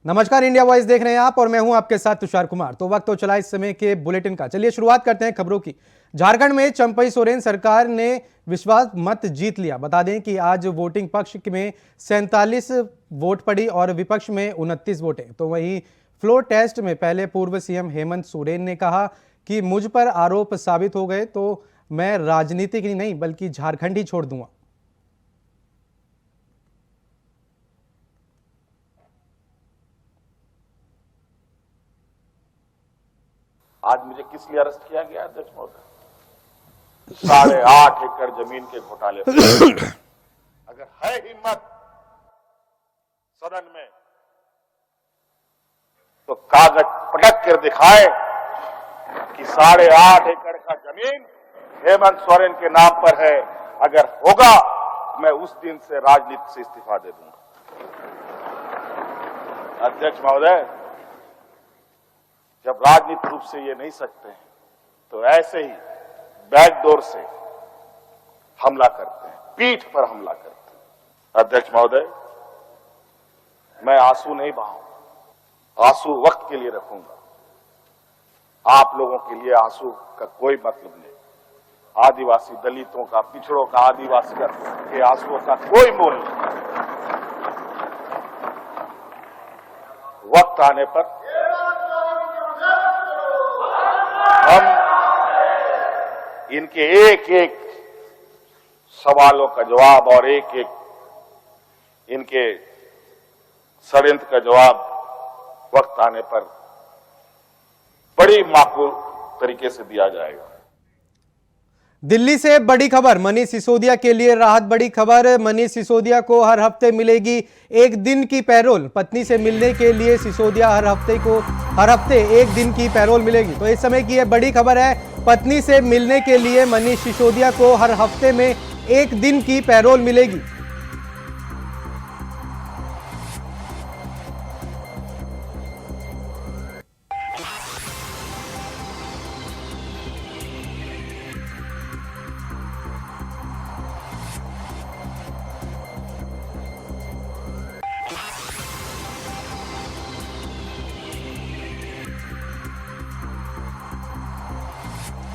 नमस्कार, India voice देख रहे हैं आप और मैं हूं आपके साथ तुषार कुमार। तो वक्त तो चला इस समय के बुलेटिन का। चलिए शुरुआत करते हैं खबरों की। झारखंड में चंपई सोरेन सरकार ने विश्वास मत जीत लिया। बता दें कि आज वोटिंग पक्ष में 47 वोट पड़ी और विपक्ष में 29 वोटें। तो वहीं फ्लोर टेस्ट में पहले पूर्व सीएम हेमंत सोरेन ने कहा कि मुझ पर आरोप साबित हो गए तो मैं राजनीति की नहीं बल्कि झारखंड ही छोड़ दूंगा। आज मुझे किस लिए अरेस्ट किया गया अध्यक्ष महोदय? 8.5 एकड़ जमीन के घोटाले पर। अगर है हिम्मत सदन में तो कागज पटक कर दिखाए कि 8.5 एकड़ का जमीन हेमंत सोरेन के नाम पर है। अगर होगा मैं उस दिन से राजनीति से इस्तीफा दे दूंगा। अध्यक्ष महोदय, जब राजनीतिक रूप से ये नहीं सकते हैं तो ऐसे ही बैकडोर से हमला करते हैं, पीठ पर हमला करते हैं। अध्यक्ष महोदय, मैं आंसू नहीं बहाऊंगा, आंसू वक्त के लिए रखूंगा। आप लोगों के लिए आंसू का कोई मतलब नहीं। आदिवासी दलितों का, पिछड़ों का, आदिवासी के आंसुओं का कोई मोल नहीं। वक्त आने पर हम इनके एक एक सवालों का जवाब और एक एक इनके षड्यंत्र का जवाब वक्त आने पर बड़ी माकूल तरीके से दिया जाएगा। दिल्ली से बड़ी खबर, मनीष सिसोदिया के लिए राहत। बड़ी खबर, मनीष सिसोदिया को हर हफ्ते मिलेगी 1 दिन की पैरोल। पत्नी से मिलने के लिए सिसोदिया हर हफ्ते 1 दिन की पैरोल मिलेगी। तो इस समय की यह बड़ी खबर है, पत्नी से मिलने के लिए मनीष सिसोदिया को हर हफ्ते में 1 दिन की पैरोल मिलेगी।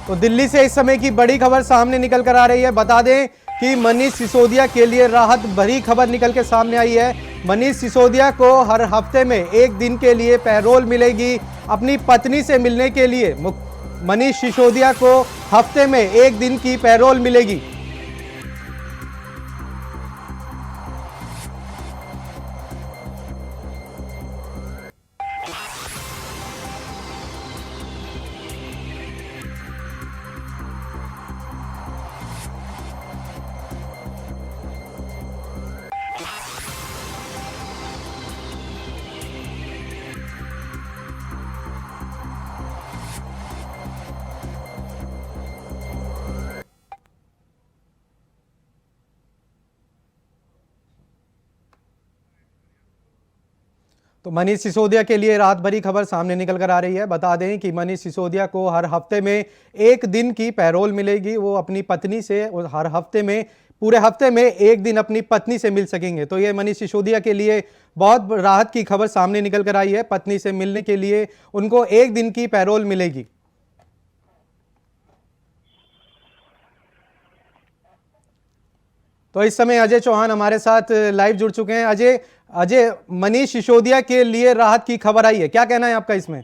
तो दिल्ली से इस समय की बड़ी खबर सामने निकल कर आ रही है। बता दें कि मनीष सिसोदिया के लिए राहत भरी खबर निकल के सामने आई है। मनीष सिसोदिया को हर हफ्ते में 1 दिन के लिए पैरोल मिलेगी अपनी पत्नी से मिलने के लिए। मनीष सिसोदिया को हफ्ते में 1 दिन की पैरोल मिलेगी। तो मनीष सिसोदिया के लिए राहत भरी खबर सामने निकल कर आ रही है। बता दें कि मनीष सिसोदिया को हर हफ्ते में 1 दिन की पैरोल मिलेगी। वो अपनी पत्नी से हर हफ्ते में, पूरे हफ्ते में 1 दिन अपनी पत्नी से मिल सकेंगे। तो ये मनीष सिसोदिया के लिए बहुत राहत की खबर सामने निकल कर आई है। पत्नी से मिलने के लिए उनको 1 दिन की पैरोल मिलेगी। तो इस समय अजय चौहान हमारे साथ लाइव जुड़ चुके हैं। अजय, मनीष सिसोदिया के लिए राहत की खबर आई है, क्या कहना है आपका इसमें?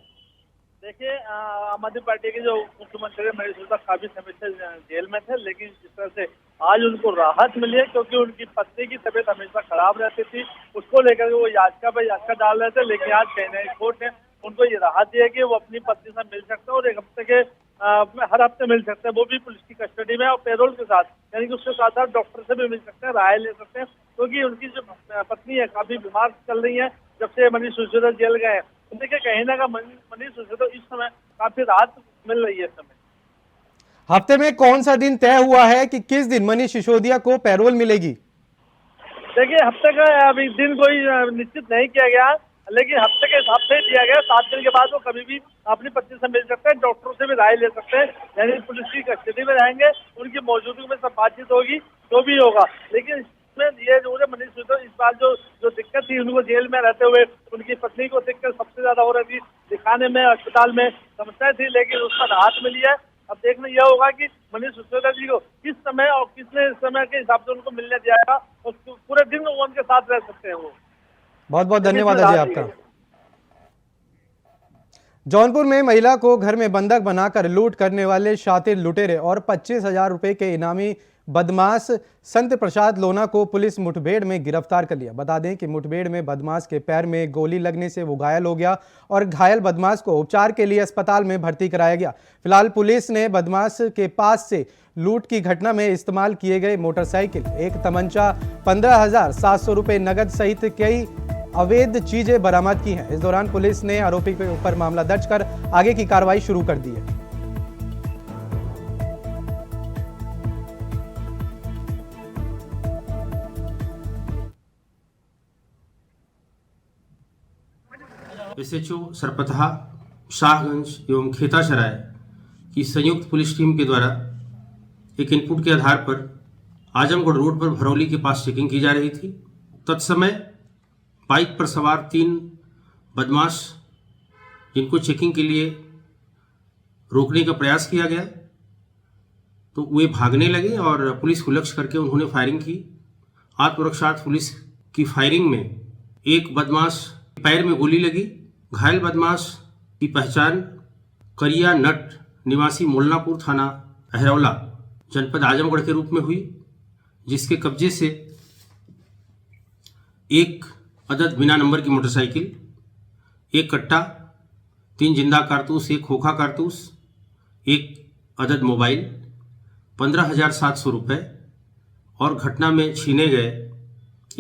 देखिए, आम आदमी पार्टी के जो मुख्यमंत्री मनीष सिसोदिया काफी समय से जेल में थे, लेकिन जिस तरह से आज उनको राहत मिली है, क्योंकि उनकी पत्नी की तबीयत हमेशा खराब रहती थी, उसको लेकर वो याचिका पर याचिका डाल रहे थे। लेकिन आज कहीं ना कोर्ट ने उनको ये राहत दी है कि वो अपनी पत्नी से मिल सकते हैं और 1 हफ्ते के हर हफ्ते मिल सकते हैं, वो भी पुलिस की कस्टडी में और पैरोल के साथ। यानी कि उसके साथ साथ डॉक्टर से भी मिल सकते हैं, राय ले सकते हैं, क्योंकि उनकी जो पत्नी है काफी बीमार चल रही है जब से मनीष सिसोदिया जेल गए। तो देखिए, कहीं ना कहीं मनीष सिसोदिया इस समय काफी राहत मिल रही है। इस समय हफ्ते में कौन सा दिन तय हुआ है कि किस दिन मनीष सिसोदिया को पैरोल मिलेगी? देखिए, हफ्ते का अभी दिन कोई निश्चित नहीं किया गया, लेकिन हफ्ते के हिसाब से दिया गया। 7 दिन के बाद वो कभी भी अपनी पत्नी से मिल सकते हैं, डॉक्टरों से भी राय ले सकते हैं। यानी पुलिस की कस्टडी में रहेंगे, उनकी मौजूदगी में सब बातचीत होगी, जो भी होगा। लेकिन में ये जो मनीष सिसोदिया इस बार जो दिक्कत थी उनको जेल में रहते हुए उनकी पत्नी को दिक्कत सबसे ज्यादा हो रही थी, दिखाने में अस्पताल में समस्या थी, लेकिन उसका राहत मिली है। अब देखना यह होगा कि मनीष सिसोदिया जी को किस समय और कितने समय के हिसाब से उनको मिलने जाएगा और पूरे दिन वो उनके साथ रह सकते हैं। वो बहुत बहुत धन्यवाद अजय आपका। जौनपुर में महिला को घर में बंधक बनाकर लूट करने वाले शातिर लुटेरे और 25,000 रुपए के इनामी बदमाश संत प्रसाद लोना को पुलिस मुठभेड़ में गिरफ्तार कर लिया। बता दें कि मुठभेड़ में बदमाश के पैर में गोली लगने से वो घायल हो गया और घायल बदमाश को उपचार के लिए अस्पताल में भर्ती कराया गया। फिलहाल पुलिस ने बदमाश के पास से लूट की घटना में इस्तेमाल किए गए मोटरसाइकिल, एक तमंचा, 15,700 रुपए नगद सहित कई अवैध चीजें बरामद की हैं। इस दौरान पुलिस ने आरोपी के ऊपर मामला दर्ज कर आगे की कार्रवाई शुरू कर दी है। एसएचओ सरपतहा, शाहगंज एवं खेतासराय की संयुक्त पुलिस टीम के द्वारा एक इनपुट के आधार पर आजमगढ़ रोड पर भरौली के पास चेकिंग की जा रही थी। तत्समय बाइक पर सवार 3 बदमाश, जिनको चेकिंग के लिए रोकने का प्रयास किया गया, तो वे भागने लगे और पुलिस को लक्ष्य करके उन्होंने फायरिंग की। आत्मरक्षार्थ पुलिस की फायरिंग में एक बदमाश पैर में गोली लगी। घायल बदमाश की पहचान करिया नट निवासी मोलनापुर थाना अहरौला जनपद आजमगढ़ के रूप में हुई, जिसके कब्जे से एक अदद बिना नंबर की मोटरसाइकिल, एक कट्टा, 3 जिंदा कारतूस, एक खोखा कारतूस, एक अदद मोबाइल, 15,700 रुपये और घटना में छीने गए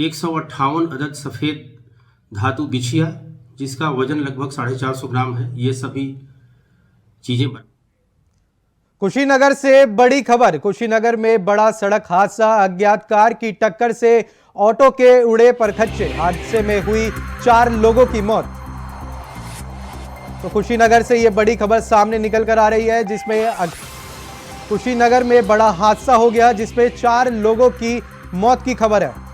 158 अदद सफ़ेद धातु बिछिया, जिसका वजन लगभग 450 ग्राम है। ये सभी चीजें कुशीनगर से बड़ी खबर। कुशीनगर में बड़ा सड़क हादसा, अज्ञात कार की टक्कर से ऑटो के उड़े परखच्चे, हादसे में हुई 4 लोगों की मौत। तो कुशीनगर से ये बड़ी खबर सामने निकल कर आ रही है, जिसमें कुशीनगर में बड़ा हादसा हो गया, जिसमें 4 लोगों की मौत की खबर है।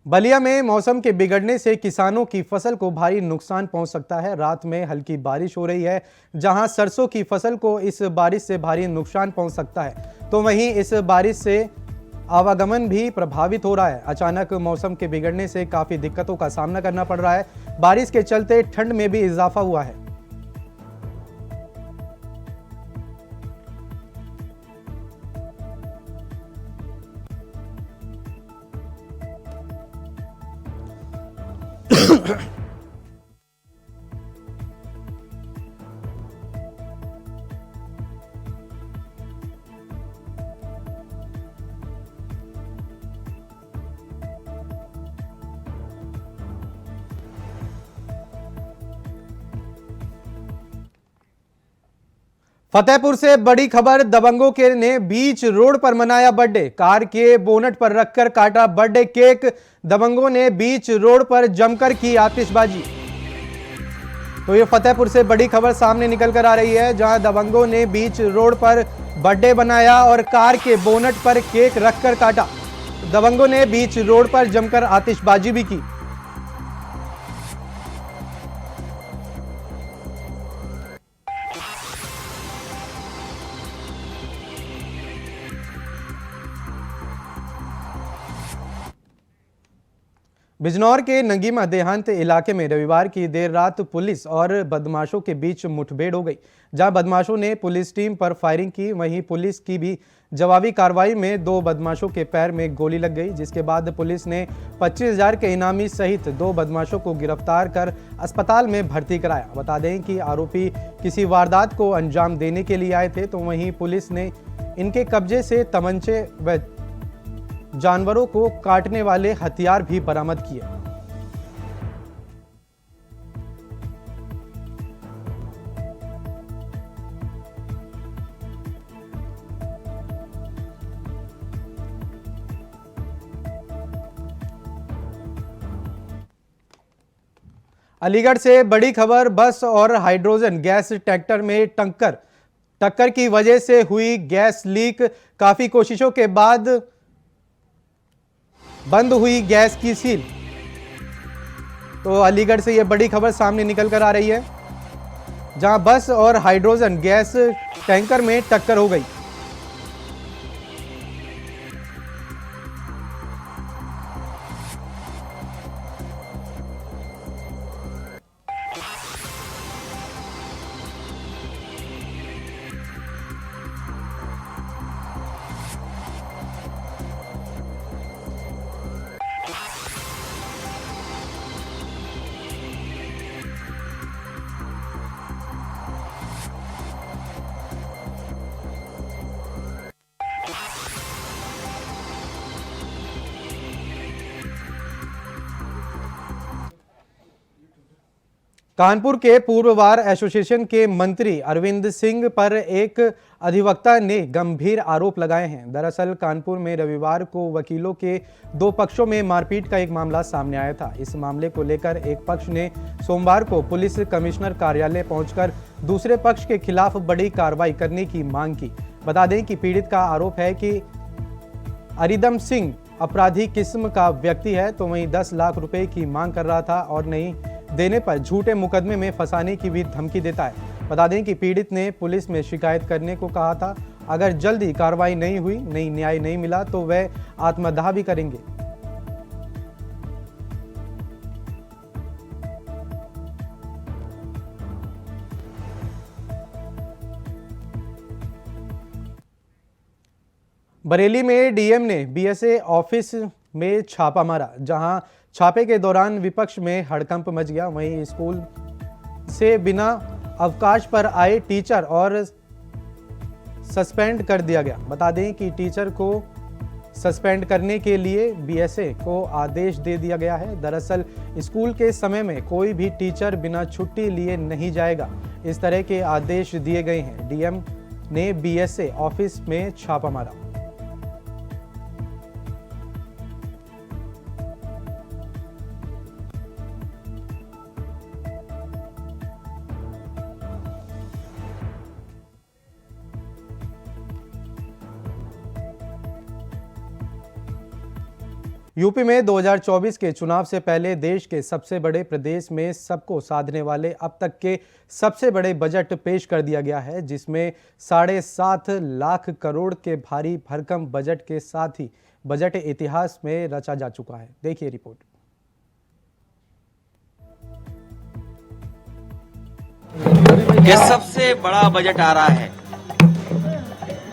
बलिया में मौसम के बिगड़ने से किसानों की फसल को भारी नुकसान पहुंच सकता है। रात में हल्की बारिश हो रही है, जहां सरसों की फसल को इस बारिश से भारी नुकसान पहुंच सकता है, तो वहीं इस बारिश से आवागमन भी प्रभावित हो रहा है। अचानक मौसम के बिगड़ने से काफ़ी दिक्कतों का सामना करना पड़ रहा है। बारिश के चलते ठंड में भी इजाफा हुआ है। फतेहपुर से बड़ी खबर। दबंगों के ने बीच रोड पर मनाया बर्थडे, कार के बोनट पर रखकर काटा बर्थडे केक। दबंगों ने बीच रोड पर जमकर की आतिशबाजी। तो ये फतेहपुर से बड़ी खबर सामने निकल कर आ रही है, जहां दबंगों ने बीच रोड पर बर्थडे बनाया और कार के बोनट पर केक रखकर काटा। दबंगों ने बीच रोड पर जमकर आतिशबाजी भी की। बिजनौर के नगीमा देहांत इलाके में रविवार की देर रात पुलिस और बदमाशों के बीच मुठभेड़ हो गई, जहां बदमाशों ने पुलिस टीम पर फायरिंग की। वहीं पुलिस की भी जवाबी कार्रवाई में 2 बदमाशों के पैर में गोली लग गई, जिसके बाद पुलिस ने 25,000 के इनामी सहित 2 बदमाशों को गिरफ्तार कर अस्पताल में भर्ती कराया। बता दें कि आरोपी किसी वारदात को अंजाम देने के लिए आए थे, तो वहीं पुलिस ने इनके कब्जे से तमंचे व जानवरों को काटने वाले हथियार भी बरामद किए। अलीगढ़ से बड़ी खबर, बस और हाइड्रोजन गैस टैंकर में टक्कर की वजह से हुई गैस लीक। काफी कोशिशों के बाद बंद हुई गैस की सील। तो अलीगढ़ से यह बड़ी खबर सामने निकल कर आ रही है, जहां बस और हाइड्रोजन गैस टैंकर में टक्कर हो गई। कानपुर के पूर्व बार एसोसिएशन के मंत्री अरविंद सिंह पर एक अधिवक्ता ने गंभीर आरोप लगाए हैं। दरअसल कानपुर में रविवार को वकीलों के दो पक्षों में मारपीट का एक मामला सामने आया था। इस मामले को लेकर एक पक्ष ने सोमवार को पुलिस कमिश्नर कार्यालय पहुंचकर दूसरे पक्ष के खिलाफ बड़ी कार्रवाई करने की मांग की। बता दें कि पीड़ित का आरोप है कि अरिदम सिंह अपराधी किस्म का व्यक्ति है, तो वहीं 10 लाख रुपए की मांग कर रहा था और नहीं देने पर झूठे मुकदमे में फंसाने की भी धमकी देता है। बता दें कि पीड़ित ने पुलिस में शिकायत करने को कहा था। अगर जल्दी कार्रवाई नहीं हुई, न्याय नहीं मिला तो वह आत्मदाह भी करेंगे। बरेली में डीएम ने बीएसए ऑफिस में छापा मारा, जहां छापे के दौरान विपक्ष में हड़कंप मच गया। वहीं स्कूल से बिना अवकाश पर आए टीचर और सस्पेंड कर दिया गया। बता दें कि टीचर को सस्पेंड करने के लिए बीएसए को आदेश दे दिया गया है। दरअसल स्कूल के समय में कोई भी टीचर बिना छुट्टी लिए नहीं जाएगा, इस तरह के आदेश दिए गए हैं। डीएम ने बीएसए ऑफिस में छापा मारा। यूपी में 2024 के चुनाव से पहले देश के सबसे बड़े प्रदेश में सबको साधने वाले अब तक के सबसे बड़े बजट पेश कर दिया गया है, जिसमें 7.5 लाख करोड़ के भारी भरकम बजट के साथ ही बजट इतिहास में रचा जा चुका है। देखिए रिपोर्ट। ये सबसे बड़ा बजट आ रहा है।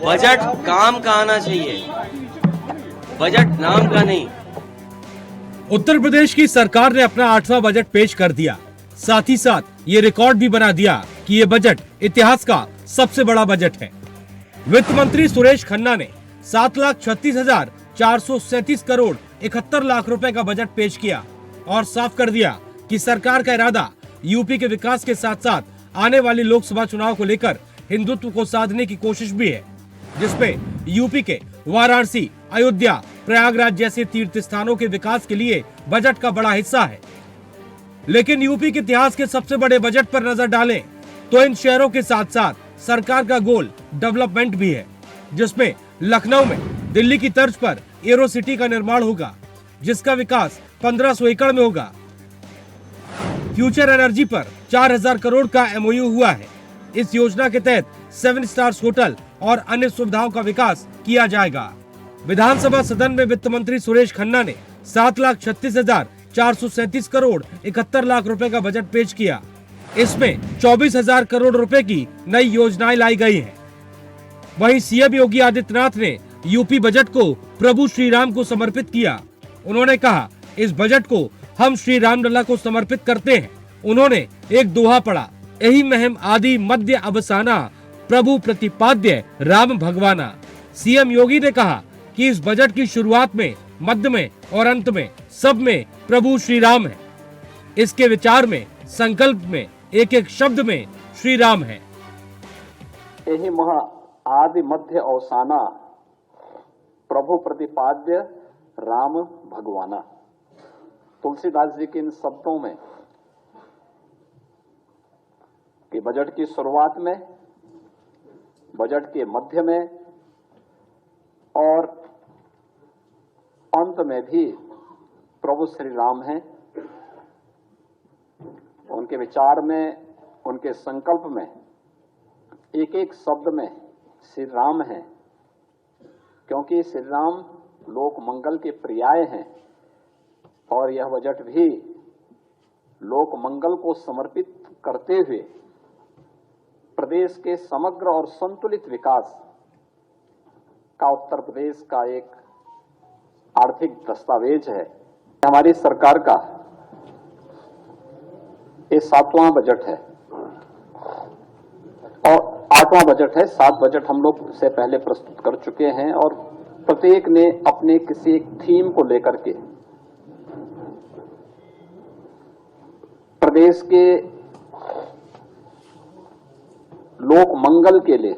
बजट काम का आना चाहिए, बजट नाम का नहीं। उत्तर प्रदेश की सरकार ने अपना 8वां बजट पेश कर दिया। साथ ही साथ ये रिकॉर्ड भी बना दिया कि ये बजट इतिहास का सबसे बड़ा बजट है। वित्त मंत्री सुरेश खन्ना ने 7,36,437 करोड़ 71 लाख रुपए का बजट पेश किया और साफ कर दिया कि सरकार का इरादा यूपी के विकास के साथ साथ आने वाले लोकसभा चुनाव को लेकर हिंदुत्व को साधने की कोशिश भी है, जिसपे यूपी के वाराणसी, अयोध्या, प्रयागराज जैसे तीर्थ स्थानों के विकास के लिए बजट का बड़ा हिस्सा है। लेकिन यूपी के इतिहास के सबसे बड़े बजट पर नजर डालें तो इन शहरों के साथ साथ सरकार का गोल डेवलपमेंट भी है, जिसमें लखनऊ में दिल्ली की तर्ज पर एरो सिटी का निर्माण होगा, जिसका विकास 1500 एकड़ में होगा। फ्यूचर एनर्जी पर 4000 करोड़ का एमओयू हुआ है। इस योजना के तहत 7 स्टार्स होटल और अन्य सुविधाओं का विकास किया जाएगा। विधानसभा सदन में वित्त मंत्री सुरेश खन्ना ने 7,36,437 करोड़ 71 लाख रुपए का बजट पेश किया। इसमें 24,000 करोड़ रुपए की नई योजनाएं लाई गई हैं। वहीं सीएम योगी आदित्यनाथ ने यूपी बजट को प्रभु श्री राम को समर्पित किया। उन्होंने कहा, इस बजट को हम श्री रामलला को समर्पित करते हैं। उन्होंने एक दोहा पढ़ा, यही महम आदि मध्य अवसाना, प्रभु प्रतिपाद्य राम भगवाना। सीएम योगी ने कहा कि इस बजट की शुरुआत में, मध्य में और अंत में सब में प्रभु श्री राम है। इसके विचार में, संकल्प में, एक एक शब्द में श्री राम है। यही महा आदि मध्य अवसाना, प्रभु प्रतिपाद्य राम भगवाना। तुलसीदास जी के इन शब्दों में बजट की शुरुआत में, बजट के मध्य में और अंत में भी प्रभु श्री राम हैं। उनके विचार में, उनके संकल्प में एक एक शब्द में श्री राम है, क्योंकि श्री राम लोक मंगल के पर्याय हैं और यह बजट भी लोक मंगल को समर्पित करते हुए प्रदेश के समग्र और संतुलित विकास का उत्तर प्रदेश का एक आर्थिक दस्तावेज है। हमारी सरकार का ये 7वां बजट है और 8वां बजट है। 7 बजट हम लोग से पहले प्रस्तुत कर चुके हैं और प्रत्येक ने अपने किसी एक थीम को लेकर के प्रदेश के लोक मंगल के लिए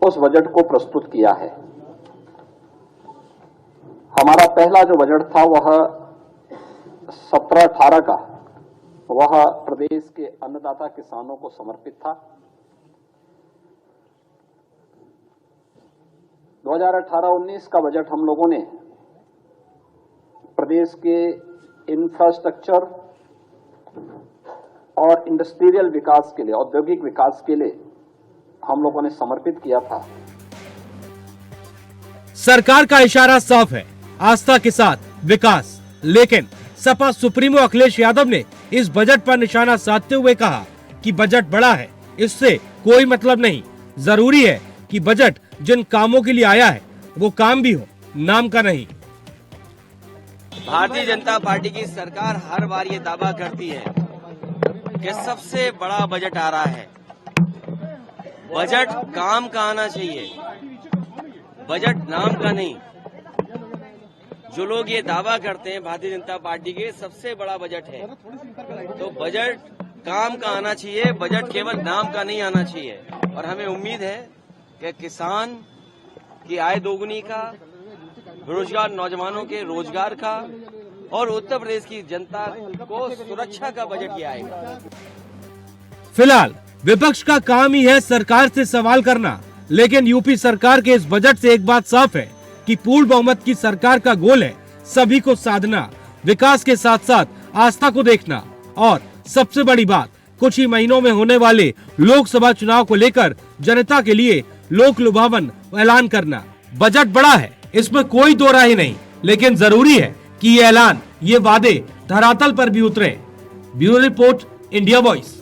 उस बजट को प्रस्तुत किया है। हमारा पहला जो बजट था वह 17-18 का, वह प्रदेश के अन्नदाता किसानों को समर्पित था। 2018-19 का बजट हम लोगों ने प्रदेश के इंफ्रास्ट्रक्चर और इंडस्ट्रियल विकास के लिए, औद्योगिक विकास के लिए हम लोगों ने समर्पित किया था। सरकार का इशारा साफ है, आस्था के साथ विकास। लेकिन सपा सुप्रीमो अखिलेश यादव ने इस बजट पर निशाना साधते हुए कहा कि बजट बड़ा है, इससे कोई मतलब नहीं। जरूरी है कि बजट जिन कामों के लिए आया है वो काम भी हो, नाम का नहीं। भारतीय जनता पार्टी की सरकार हर बार ये दावा करती है कि सबसे बड़ा बजट आ रहा है। बजट काम का आना चाहिए, बजट नाम का नहीं। जो लोग ये दावा करते हैं भारतीय जनता पार्टी के सबसे बड़ा बजट है, तो बजट काम का आना चाहिए, बजट केवल नाम का नहीं आना चाहिए। और हमें उम्मीद है कि किसान की आय दोगुनी का, बेरोजगार नौजवानों के रोजगार का और उत्तर प्रदेश की जनता को सुरक्षा का बजट ये आएगा। फिलहाल विपक्ष का काम ही है सरकार से सवाल करना, लेकिन यूपी सरकार के इस बजट से एक बात साफ है कि पूर्ण बहुमत की सरकार का गोल है सभी को साधना, विकास के साथ साथ आस्था को देखना और सबसे बड़ी बात, कुछ ही महीनों में होने वाले लोकसभा चुनाव को लेकर जनता के लिए लोक लुभावन ऐलान करना। बजट बड़ा है, इसमें कोई दो राय नहीं, लेकिन जरूरी है कि ये ऐलान, ये वादे धरातल पर भी उतरे। Bureau report, India voice.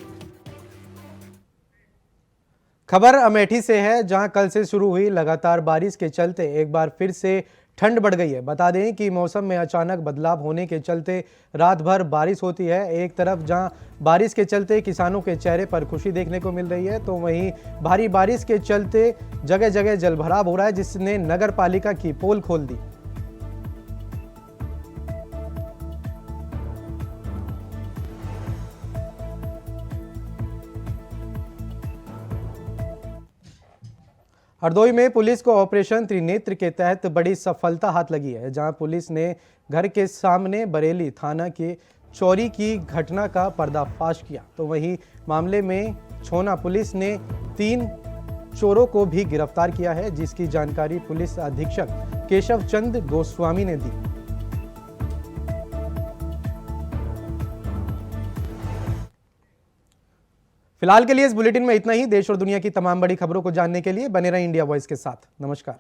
खबर अमेठी से है, जहां कल से शुरू हुई लगातार बारिश के चलते एक बार फिर से ठंड बढ़ गई है। बता दें कि मौसम में अचानक बदलाव होने के चलते रात भर बारिश होती है। एक तरफ जहां बारिश के चलते किसानों के चेहरे पर खुशी देखने को मिल रही है, तो वहीं भारी बारिश के चलते जगह जगह जलभराव हो रहा है, जिसने नगर पालिका की पोल खोल दी। हरदोई में पुलिस को ऑपरेशन त्रिनेत्र के तहत बड़ी सफलता हाथ लगी है, जहां पुलिस ने घर के सामने बरेली थाना के चोरी की घटना का पर्दाफाश किया। तो वहीं मामले में छोना पुलिस ने 3 चोरों को भी गिरफ्तार किया है, जिसकी जानकारी पुलिस अधीक्षक केशव चंद गोस्वामी ने दी। फिलहाल के लिए इस बुलेटिन में इतना ही। देश और दुनिया की तमाम बड़ी खबरों को जानने के लिए बने रहें इंडिया वॉइस के साथ। नमस्कार।